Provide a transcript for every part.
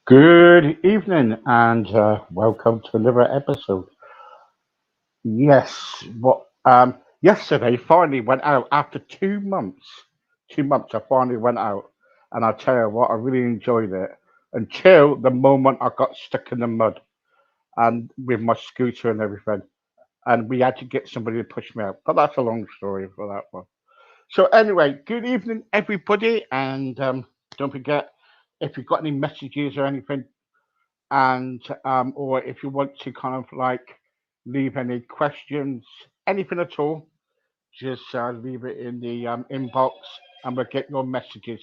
Good evening and welcome to another episode. Yes, yesterday finally went out after 2 months. 2 months I finally went out, and I tell you what, I really enjoyed it until the moment I got stuck in the mud and with my scooter and everything, and we had to get somebody to push me out. But that's a long story for that one. So anyway, good evening everybody, and don't forget if you've got any messages or anything and or if you want to kind of like leave any questions, anything at all, just leave it in the inbox and we'll get your messages.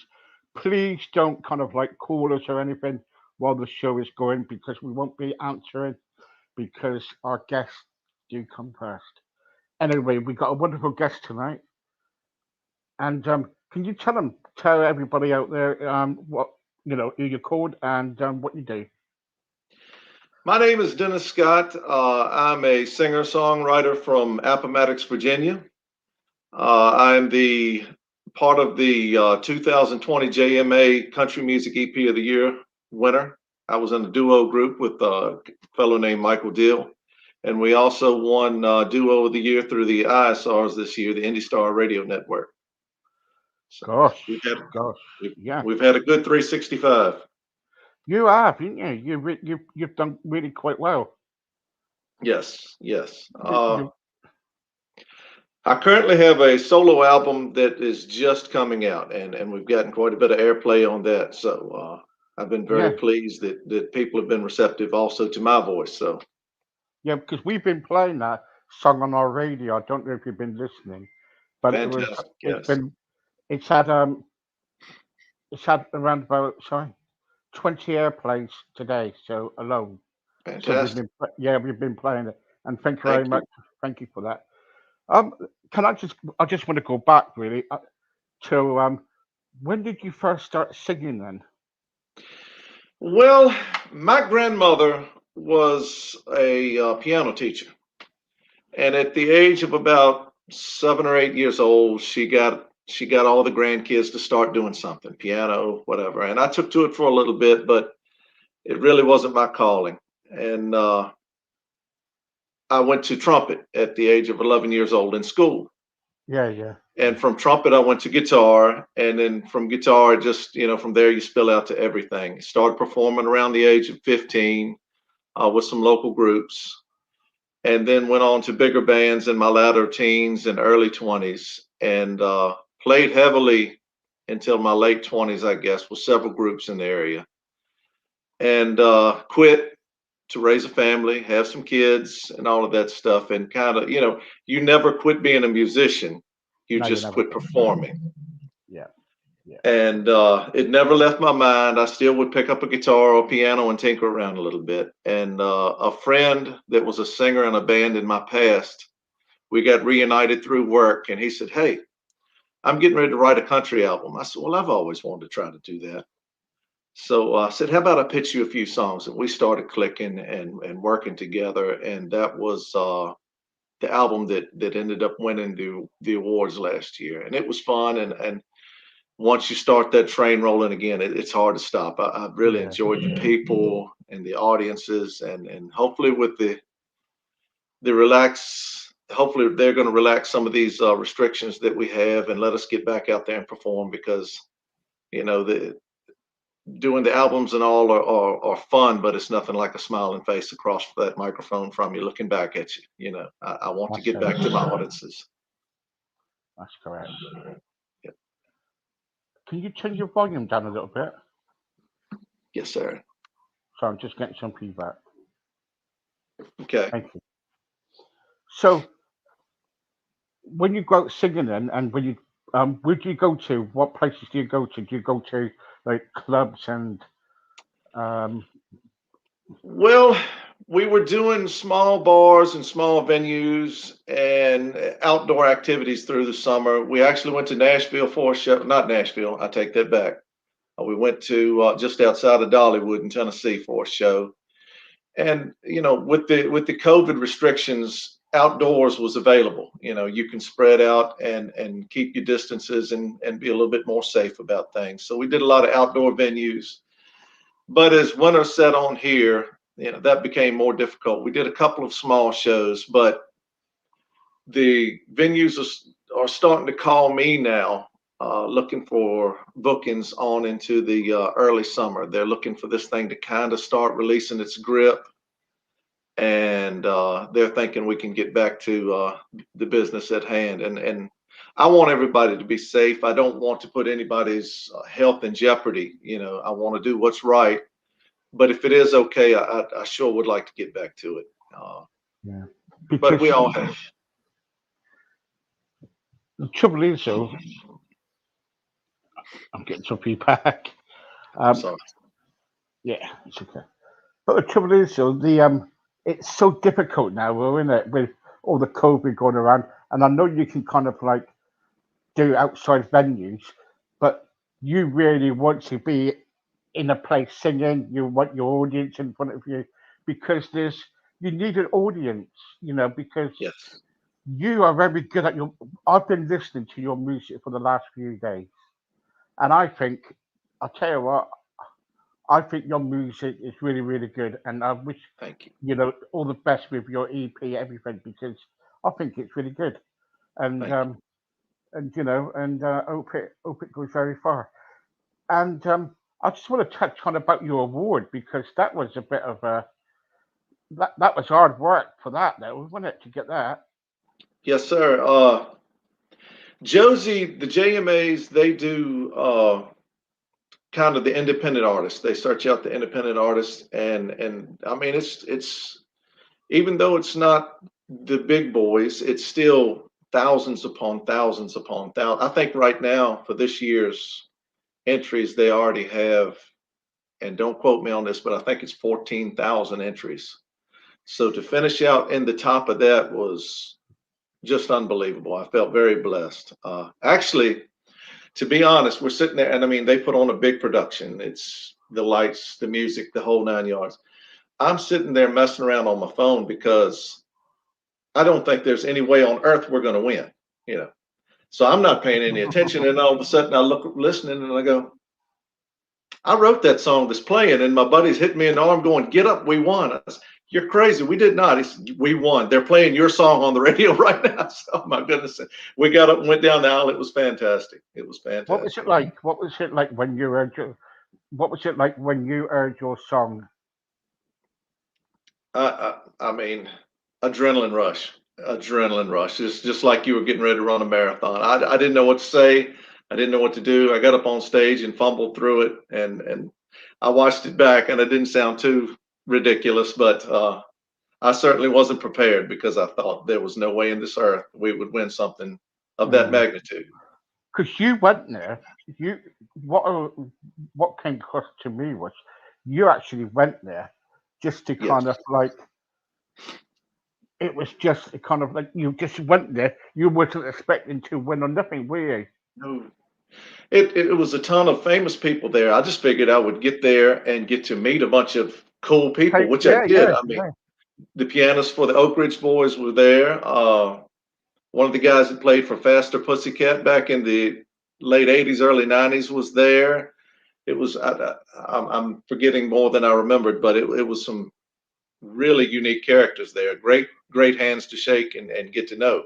Please don't kind of like call us or anything while the show is going because we won't be answering because our guests do come first. Anyway, we got a wonderful guest tonight, and can you tell everybody out there what who you're called and what you do? My name is Dennis Scott. I'm a singer-songwriter from Appomattox, Virginia. I'm the part of the 2020 JMA Country Music EP of the Year winner. I was in a duo group with a fellow named Michael Deal, and we also won Duo of the Year through the ISRs this year, the Indie Star Radio Network. So Gosh, we've had gosh, yeah. we've had a good 365. You have, haven't you? You've done really quite well. Yes, yes. You I currently have a solo album that is just coming out, and we've gotten quite a bit of airplay on that. So I've been very yeah, pleased that people have been receptive also to my voice. So yeah, because we've been playing that song on our radio. I don't know if you've been listening, but fantastic. it's Yes, been it's had um it's had around about 20 airplays today, so alone. So fantastic. we've been playing it, and thank you very Thank much. you. Thank you for that. Um, can I just want to go back really to when did you first start singing then? Well, my grandmother was a piano teacher, and at the age of about 7 or 8 years old, she got all the grandkids to start doing something, piano, whatever. And I took to it for a little bit, but it really wasn't my calling. And I went to trumpet at the age of 11 years old in school. Yeah, yeah, And from trumpet, I went to guitar. And then from guitar, just, from there, you spill out to everything. Started performing around the age of 15 with some local groups. And then went on to bigger bands in my latter teens and early 20s. And played heavily until my late 20s, I guess, with several groups in the area. And quit to raise a family, have some kids, and all of that stuff. And kind of, you never quit being a musician. You no, you just never. quit performing. Yeah, yeah, And it never left my mind. I still would pick up a guitar or piano and tinker around a little bit. And a friend that was a singer in a band in my past, we got reunited through work. And he said, "Hey, I'm getting ready to write a country album." I said, "Well, I've always wanted to try to do that." So I said, "How about I pitch you a few songs?" And we started clicking and working together. And that was the album that ended up winning the awards last year. And it was fun. And once you start that train rolling again, it's hard to stop. I've really yeah. enjoyed the people and the audiences, and hopefully with the relax. Hopefully they're going to relax some of these restrictions that we have and let us get back out there and perform because the doing the albums and all are fun, but it's nothing like a smiling face across that microphone from you looking back at you. I want to That's get back correct. to my audiences. That's correct. Yeah. Can you turn your volume down a little bit? Yes, sir. So I'm just getting some feedback. Okay. Thank you. So when you go out singing then, and when you where do you go to? What places do you go to? Do you go to like clubs and um Well, we were doing small bars and small venues and outdoor activities through the summer. We actually went to Nashville for a show. Not Nashville, I take that back. We went to just outside of Dollywood in Tennessee for a show. And with the COVID restrictions, outdoors was available. You can spread out and keep your distances and be a little bit more safe about things. So we did a lot of outdoor venues. But as winter set on here, that became more difficult. We did a couple of small shows, but the venues are starting to call me now, looking for bookings on into the early summer. They're looking for this thing to kind of start releasing its grip, and they're thinking we can get back to the business at hand. And I want everybody to be safe. I don't want to put anybody's health in jeopardy. I want to do what's right. But if it is okay, I sure would like to get back to it. Yeah. But Because we all have. the trouble is, though, I'm getting some feedback. I'm Um, sorry. yeah, it's okay. But the trouble is, though, it's so difficult now, though, isn't it, with all the COVID going around. And I know you can kind of like do outside venues, but you really want to be in a place singing. You want your audience in front of you because you need an audience, because Yes. you are very good at your. I've been listening to your music for the last few days, and I'll tell you what, I think your music is really, really good, and I wish Thank you. all the best with your EP, everything, because I think it's really good, and Thank you. hope it goes very far. And I just want to touch on about your award because that was a bit of a that was hard work for that, though, wasn't it, to get that? Yes, sir. Josie, the JMAs, they do kind of the independent artists. They search out the independent artists, and I mean, it's even though it's not the big boys, it's still thousands upon thousands upon thousands. I think right now for this year's entries, they already have, and don't quote me on this, but I think it's 14,000 entries. So to finish out in the top of that was just unbelievable. I felt very blessed. Actually, to be honest, we're sitting there, and I mean, they put on a big production. It's the lights, the music, the whole 9 yards. I'm sitting there messing around on my phone because I don't think there's any way on earth we're going to win, you know. So I'm not paying any attention, and all of a sudden I look listening, and I go, I wrote that song that's playing, and my buddies hit me in the arm, going, "Get up, we won!" I said, "You're crazy. We did not." He said, "We won. They're playing your song on the radio right now." So, my goodness, we got up and went down the aisle. It was fantastic. It was What was it fantastic. like? What was it like when you heard what was it like when you heard your song? I mean, adrenaline rush. It's just like you were getting ready to run a marathon. I didn't know what to say. I didn't know what to do. I got up on stage and fumbled through it, and I watched it back, and it didn't sound too ridiculous, but I certainly wasn't prepared because I thought there was no way in this earth we would win something of that magnitude. Because you went there, you what what came across to me was you actually went there just to Yes. kind of like it was just kind of like you just went there. You wasn't expecting to win or nothing, were you? No. It was a ton of famous people there. I just figured I would get there and get to meet a bunch of cool people, which I Yeah, did. yeah, I mean, yeah. the pianist for the Oak Ridge Boys were there. One of the guys that played for Faster Pussycat back in the late '80s, early '90s was there. It was I'm forgetting more than I remembered, but it was some really unique characters there. Great hands to shake and get to know.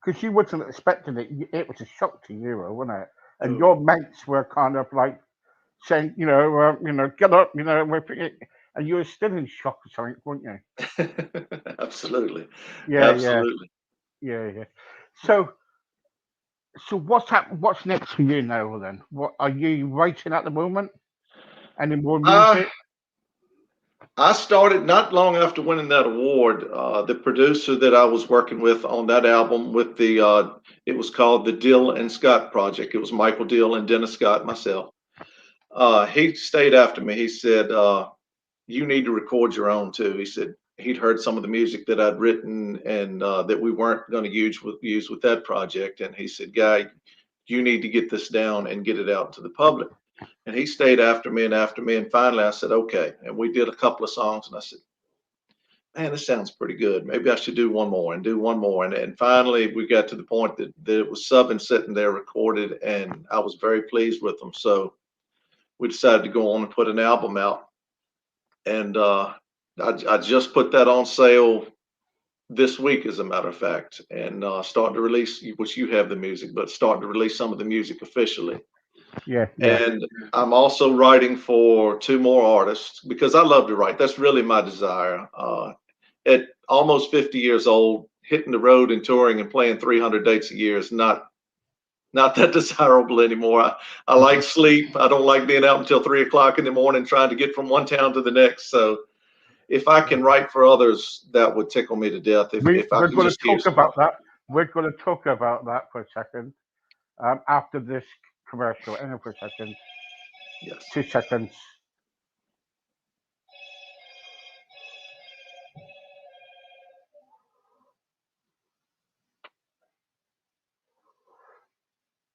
Because you wasn't expecting it. It was a shock to you, wasn't it? And Oh, your mates were kind of like saying, get up, and you were still in shock or something, weren't you? absolutely, Yeah, yeah, absolutely. yeah, yeah. So, so what's next for you now then? What are you writing at the moment? Any more Uh, music? I started not long after winning that award. The producer that I was working with on that album it was called the Dill and Scott Project. It was Michael Dill and Dennis Scott, myself. He stayed after me. He said, you need to record your own too. He said he'd heard some of the music that I'd written and that we weren't going to use with that project. And he said, Guy, you need to get this down and get it out to the public. And he stayed after me and after me. And finally I said, okay. And we did a couple of songs and I said, man, this sounds pretty good. Maybe I should do one more and do one more. And finally we got to the point that it was sub and sitting there recorded and I was very pleased with them. So we decided to go on and put an album out. And I just put that on sale this week, as a matter of fact, and starting to release, which you have the music, but starting to release some of the music officially. Yeah, yeah. And I'm also writing for two more artists because I love to write. That's really my desire. At almost 50 years old, hitting the road and touring and playing 300 dates a year is not that desirable anymore. I like sleep. I don't like being out until 3 o'clock in the morning trying to get from one town to the next. So if I can write for others, that would tickle me to death. If I We're can going to just hear talk some. about that. We're going to talk about that for a second. After this commercial, hang on for a second. Yes. 2 seconds.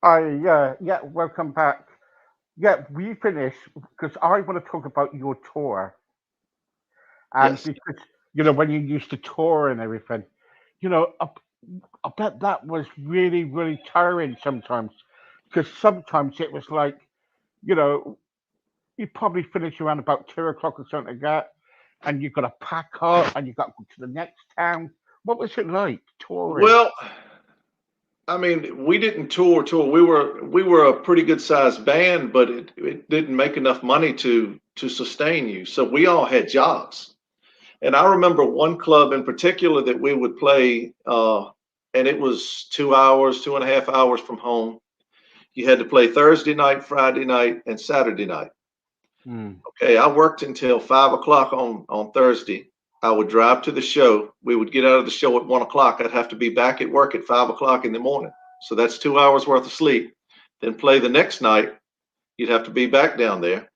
Yeah, welcome back. Yeah, we finished because I want to talk about your tour. And Yes. because, when you used to tour and everything, I bet that was really, really tiring sometimes. Because sometimes it was like, you know, you probably finish around about 2 o'clock or something like that, and you've got to pack up and you've got to go to the next town. What was it like touring? Well, I mean, we didn't tour. We were a pretty good sized band, but it didn't make enough money to sustain you. So we all had jobs. And I remember one club in particular that we would play, and it was 2 hours, 2.5 hours from home. You had to play Thursday night, Friday night, and Saturday night. Mm. Okay, I worked until 5 o'clock on Thursday. I would drive to the show. We would get out of the show at 1 o'clock. I'd have to be back at work at 5 o'clock in the morning. So that's 2 hours worth of sleep. Then play the next night. You'd have to be back down there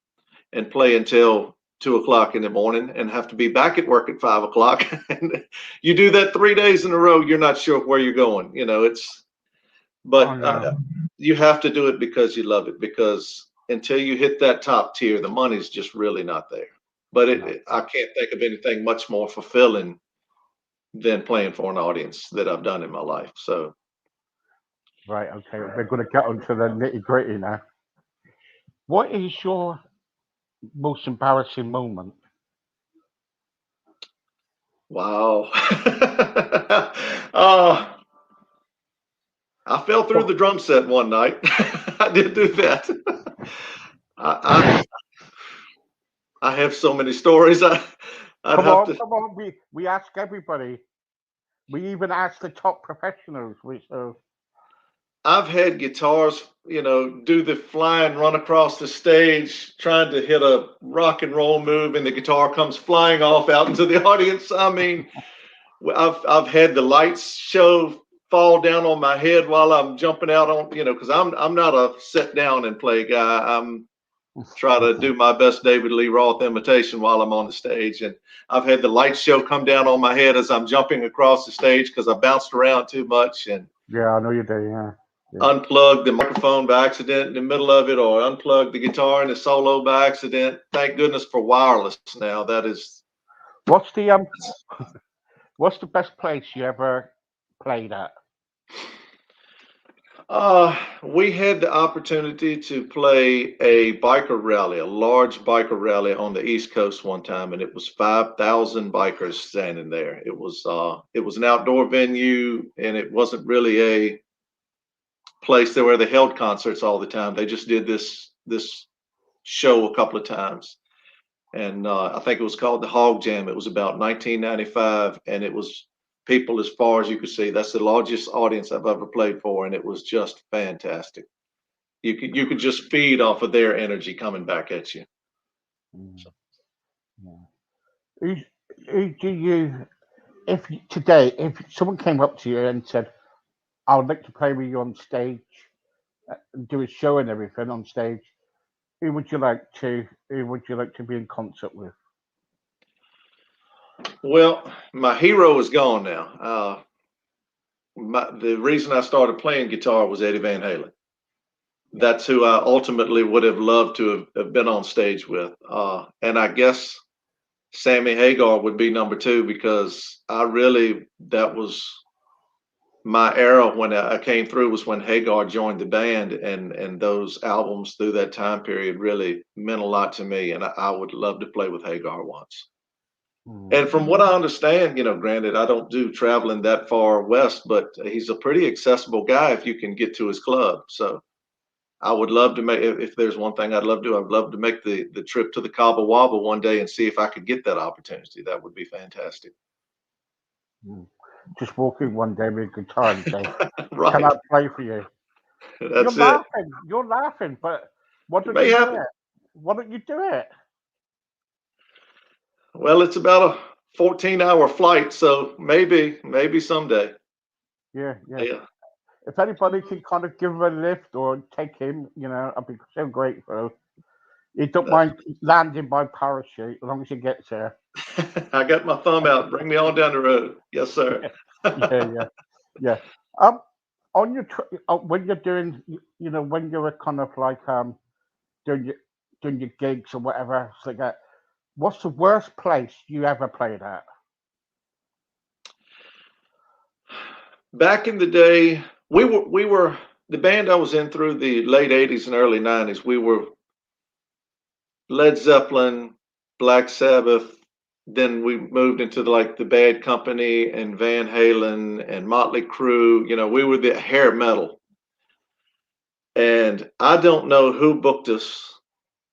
and play until 2 o'clock in the morning and have to be back at work at 5 o'clock. And you do that 3 days in a row, you're not sure where you're going. Oh But no. you have to do it because you love it, because until you hit that top tier, the money's just really not there. But No. I can't think of anything much more fulfilling than playing for an audience that I've done in my life. So, Right, okay. We're going to get onto the nitty gritty now. What is your most embarrassing moment? wow. uh, I fell through What? the drum set one night. I did do that. I, I have so many stories. I'd Come have on, to. come on. We ask everybody. We even ask the top professionals. I've had guitars, do the flying run across the stage trying to hit a rock and roll move, and the guitar comes flying off out into the audience. I mean, I've had the lights show fall down on my head while I'm jumping out on, because I'm not a sit down and play guy. I'm try to do my best David Lee Roth imitation while I'm on the stage, and I've had the light show come down on my head as I'm jumping across the stage because I bounced around too much and Yeah, I know you do. Yeah, yeah. unplugged the microphone by accident in the middle of it, or unplugged the guitar in the solo by accident. Thank goodness for wireless now. That is. What's the um? What's the best place you ever played at? We had the opportunity to play a biker rally, a large biker rally on the East Coast one time, and it was 5,000 bikers standing there. It was an outdoor venue, and it wasn't really a place there where they held concerts all the time. They just did this show a couple of times, and I think it was called the Hog Jam. It was about 1995, and it was people as far as you could see. That's the largest audience I've ever played for, and it was just fantastic. You could just feed off of their energy coming back at you. Mm, yeah. Who, who do you? Today, if someone came up to you and said, "I would like to play with you on stage, and do a show and everything on stage," who would you like to? Who would you like to be in concert with? Well, my hero is gone now. The reason I started playing guitar was Eddie Van Halen. Yeah. That's who I ultimately would have loved to have been on stage with. And I guess Sammy Hagar would be number two because that was my era when I came through was when Hagar joined the band, and those albums through that time period really meant a lot to me. And I would love to play with Hagar once. Mm. And from what I understand, granted, I don't do traveling that far west, but he's a pretty accessible guy if you can get to his club. So I would love to make, if there's one thing I'd love to do, I'd love to make the trip to the Cabo Wabo one day and see if I could get that opportunity. That would be fantastic. Mm. Just walk in one day with a guitar and say, "Can I Right. play for you?" You're That's it. laughing. You're laughing, but why It don't may you do happen. it? Why don't you do it? Well, it's about a 14-hour flight, so maybe someday. Yeah, yeah. Yeah. If anybody can kind of give him a lift or take him, I'd be so grateful. He don't That's, mind landing by parachute as long as he gets there. I got my thumb out. Bring me on down the road. Yes, sir. Yeah, yeah, yeah, yeah. Um, on your when you're doing, when you're kind of like doing your doing your gigs or whatever, it's like that. What's the worst place you ever played at? Back in the day, we were the band I was in through the late 80s and early 90s. We were Led Zeppelin, Black Sabbath. Then we moved into like the Bad Company and Van Halen and Motley Crue. We were the hair metal. And I don't know who booked us,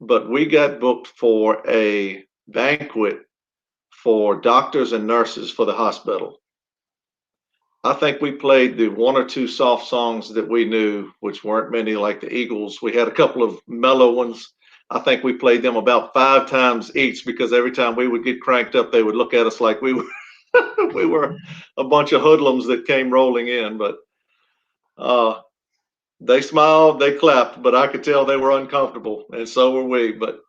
but we got booked for a banquet for doctors and nurses for the hospital. I think we played the one or two soft songs that we knew, which weren't many, like the Eagles. We had a couple of mellow ones. I think we played them about 5 times each because every time we would get cranked up, they would look at us like we were we were a bunch of hoodlums that came rolling in. But uh, they smiled, they clapped, but I could tell they were uncomfortable, and so were we. But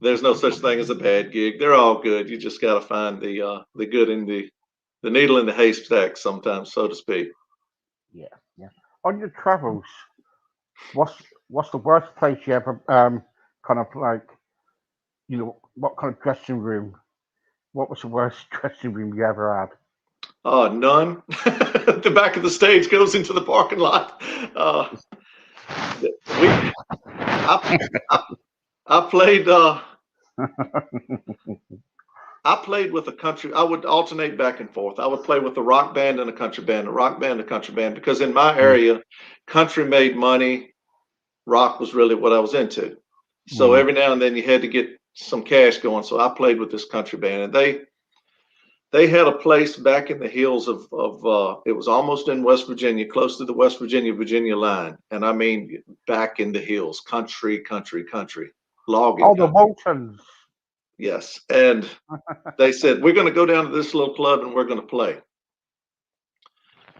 there's no such thing as a bad gig. They're all good. You just got to find the good in the needle in the haystack sometimes, so to speak. Yeah, yeah. On your travels, what's what's the worst place you ever kind of like what kind of dressing room? What was the worst dressing room you ever had? None. The back of the stage goes into the parking lot. We I I, I played I played with a country. I would alternate back and forth. I would play with a rock band and a country band, a rock band, a country band, because in my Mm, area, country made money. Rock was really what I was into. So mm. every now and then you had to get some cash going. So I played with this country band, and they had a place back in the hills of it was almost in West Virginia, close to the West Virginia line. And I mean back in the hills, country, logging Oh, the country. Waltons. Yes. And they said, we're going to go down to this little club and we're going to play.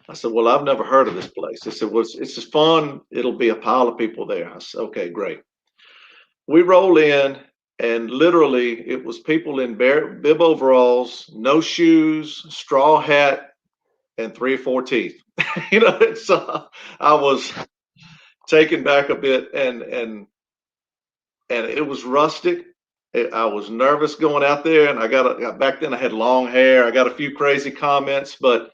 I said, well, I've never heard of this place. They said, well, it's just fun. It'll be a pile of people there. I said, okay, great. We roll in, and literally it was people in bib overalls, no shoes, straw hat, and 3 or 4 teeth. It's I was taken back a bit, and it was rustic. I was nervous going out there, and back then I had long hair. I got a few crazy comments, but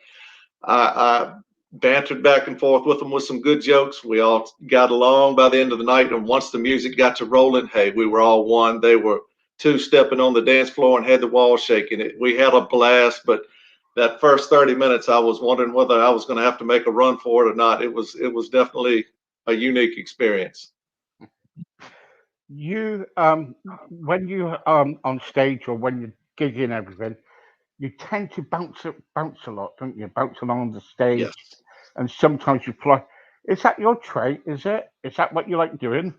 I bantered back and forth with them with some good jokes. We all got along by the end of the night, and once the music got to rolling, hey, we were all one. They were two-stepping on the dance floor and had the walls shaking. We had a blast, but that first 30 minutes, I was wondering whether I was going to have to make a run for it or not. It was definitely a unique experience. You when you on stage or when you're gigging and everything, you tend to bounce a lot, don't you? Bounce along the Yes. stage, and sometimes you fly. Is that your trait? Is it? Is that what you like doing?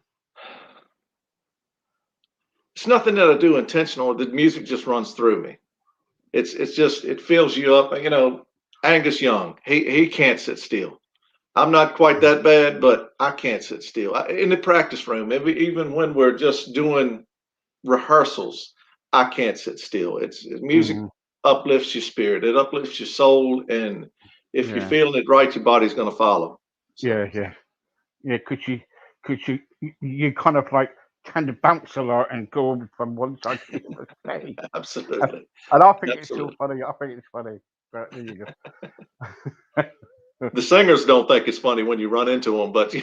It's nothing that I do intentional. The music just runs through me. It's just it fills you up. Angus Young, he can't sit still. I'm not quite that bad, but I can't sit still. In the practice room, even when we're just doing rehearsals, I can't sit still. It's music uplifts your spirit. It uplifts your soul, and if you're Yeah, feeling it right, your body's going to follow. So yeah. Yeah, you kind of like tend to bounce a lot and go from one side to the other stage. And absolutely, and I think it's so absolutely. funny. I think it's funny. But there you go. The singers don't think it's funny when you run into them, but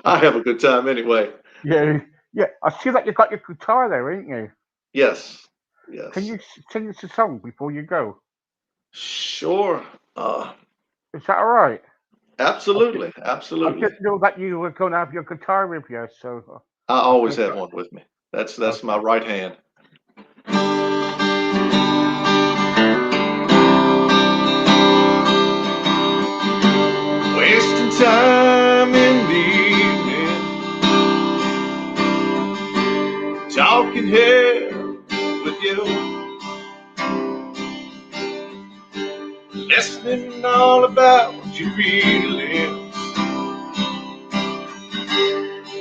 I have a good time anyway. Yeah, yeah. I see that you got your guitar there, ain't you? Yes, Can yes, you sing us a song before you go? sure. Is that all right? I did, Absolutely, I absolutely. didn't know that you were going to have your guitar with you, so I I always thought, have one with me. That's my okay. right hand. Wasting time in the evening, talking here with you, listening all about your feelings.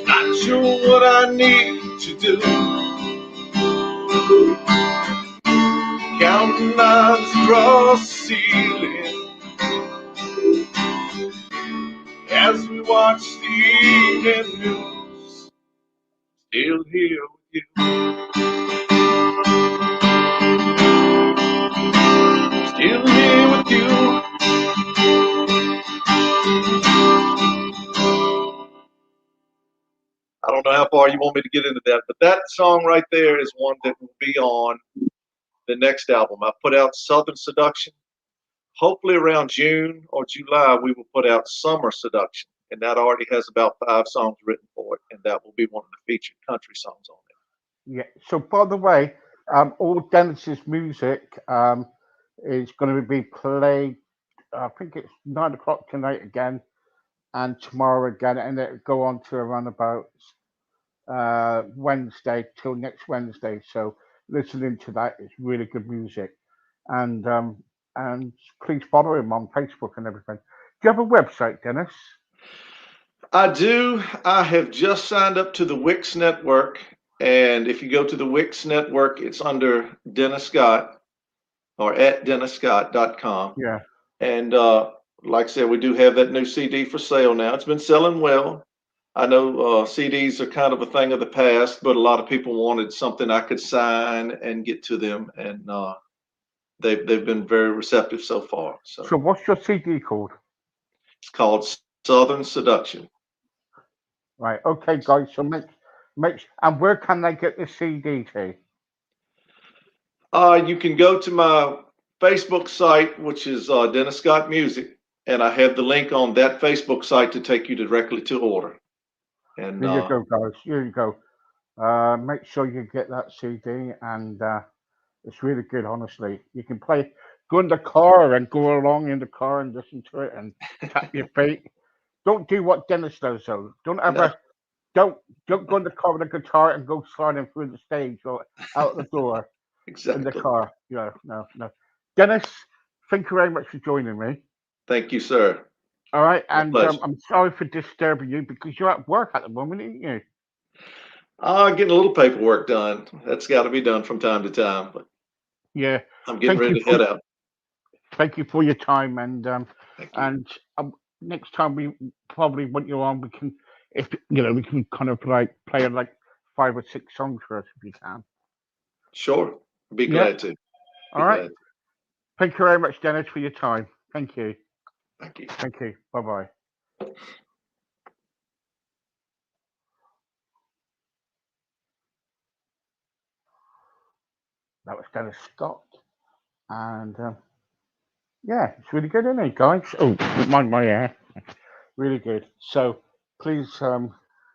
Not sure what I need to do. Counting lines across the ceiling as we watch the evening news. Still here with you. Still here with you. I don't know how far you want me to get into that, but that song right there is one that will be on the next album. I put out Southern Seduction. Hopefully around June or July, we will put out Summer Seduction. And that already has about 5 songs written for it. And that will be one of the featured country songs on Yeah. So, by the way, all Dennis's music is going to be played. I think it's 9 o'clock tonight again, and tomorrow again, and it'll go on to around about Wednesday till next Wednesday. So, listening to that is really good music, and um, and please follow him on Facebook and everything. Do you have a website, Dennis? it. I do. I have just signed up to the Wix Network. And if you go to the Wix Network, it's under Dennis Scott or at DennisScott.com. Yeah. And like I said, we do have that new CD for sale now. It's been selling well. I know CDs are kind of a thing of the past, but a lot of people wanted something I could sign and get to them, and they've been very receptive so far. So So, what's your CD called? it's called Southern Seduction. Right. Okay, guys. So and where can they get the CD to? You can go to my Facebook site, which is Dennis Scott Music, and I have the link on that Facebook site to take you directly to order. And Here you go, guys. Here you go. Make sure you get that CD, and it's really good. Honestly, you can go in the car and go along in the car and listen to it and tap your feet. Don't do what Dennis does though. no, Don't don't go in the car with a guitar and go sliding through the stage or out the door in the exactly. car. No. Dennis, thank you very much for joining me. Thank you, sir. All right, My and pleasure. I'm sorry for disturbing you because you're at work at the moment, aren't you? Getting a little paperwork done. That's got to be done from time to time, but Yeah. I'm getting Thank you ready to for head out. thank you for your time, Thank you. and next time we probably want you on, we can if we can kind of like play like 5 or 6 songs for us if you can. Sure. Be Yeah. glad to. All Be right. glad to. Thank you very much, Dennis, for your time. Thank you. Thank you. Thank you. Bye bye. That was Dennis Scott, and yeah, it's really good, isn't it, guys? Oh, mind my hair. Really good. So please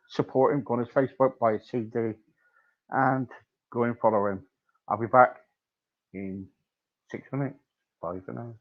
support him. Go on his Facebook, buy his CD, and go and follow him. I'll be back in 6 minutes. Bye for now.